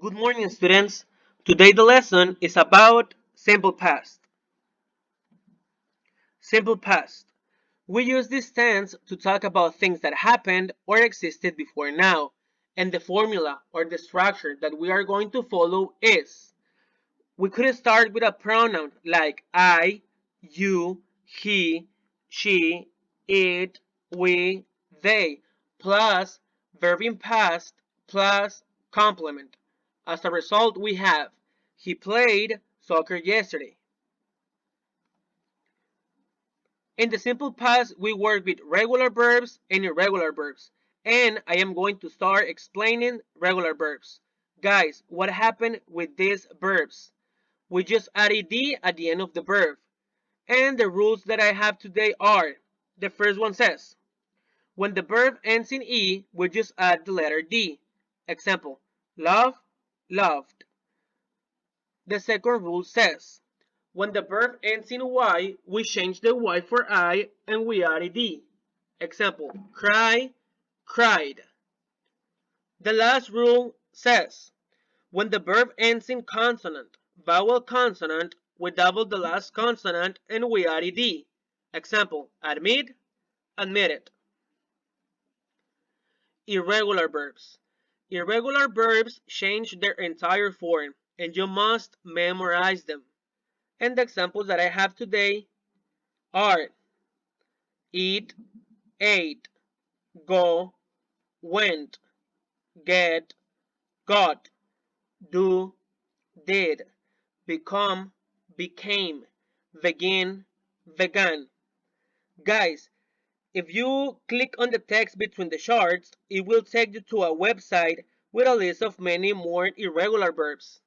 Good morning, students. Today the lesson is about simple past. Simple past. We use this tense to talk about things that happened or existed before now, and the formula or the structure that we are going to follow is we could start with a pronoun like I, you, he, she, it, we, they, plus verb in past plus complement. As a result, we have he played soccer yesterday. In the simple past, we work with regular verbs and irregular verbs. And I am going to start explaining regular verbs. Guys, what happened with these verbs? We just add ed at the end of the verb. And the rules that I have today are, the first one says, when the verb ends in E, we just add the letter D. Example, love, loved. The second rule says, when the verb ends in Y, we change the Y for I and we add ed. Example, cry, cried. The last rule says, when the verb ends in consonant, vowel consonant, we double the last consonant and we add ed. Example, admit, admitted. Irregular verbs. Irregular verbs change their entire form and you must memorize them. And the examples that I have today are eat, ate, go, went, get, got, do, did, become, became, begin, began. Guys, if you click on the text between the charts, it will take you to a website with a list of many more irregular verbs.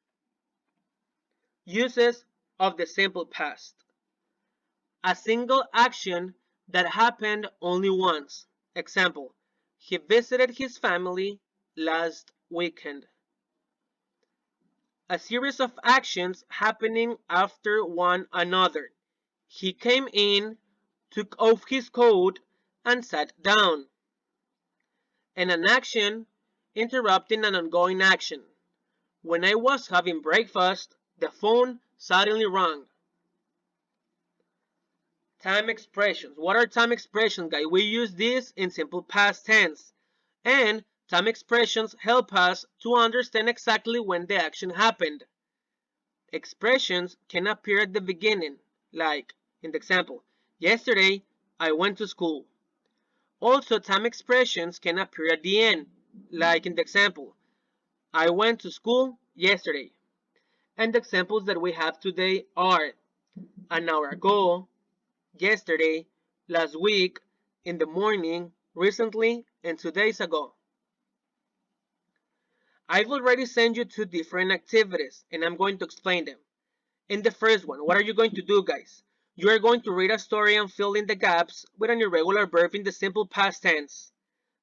Uses of the simple past. A single action that happened only once. Example, he visited his family last weekend. A series of actions happening after one another. He came in, took off his coat, and sat down. And an action interrupting an ongoing action. When I was having breakfast, the phone suddenly rang. Time expressions. What are time expressions, guys? We use this in simple past tense. And time expressions help us to understand exactly when the action happened. Expressions can appear at the beginning, like in the example, yesterday I went to school. Also, time expressions can appear at the end, like in the example, I went to school yesterday. And the examples that we have today are an hour ago, yesterday, last week, in the morning, recently, and 2 days ago. I've already sent you 2 different activities and I'm going to explain them. In the first one, what are you going to do, guys? You are going to read a story and fill in the gaps with an irregular verb in the simple past tense.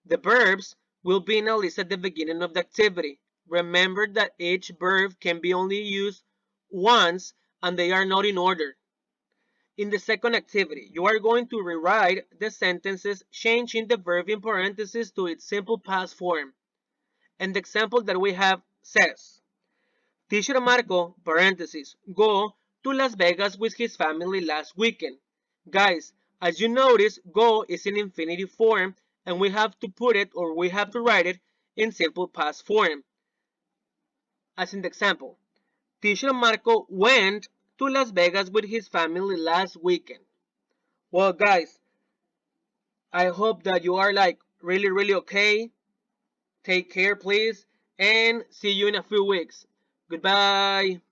The verbs will be in a list at the beginning of the activity. Remember that each verb can be only used once and they are not in order. In the second activity, you are going to rewrite the sentences changing the verb in parentheses to its simple past form. And the example that we have says, Teacher Marco, parentheses, go to Las Vegas with his family last weekend. Guys, as you notice, go is in infinitive form and we have to put it or we have to write it in simple past form. As in the example, Teacher Marco went to Las Vegas with his family last weekend. Well, guys, I hope that you are like really okay. Take care, please, and see you in a few weeks. Goodbye.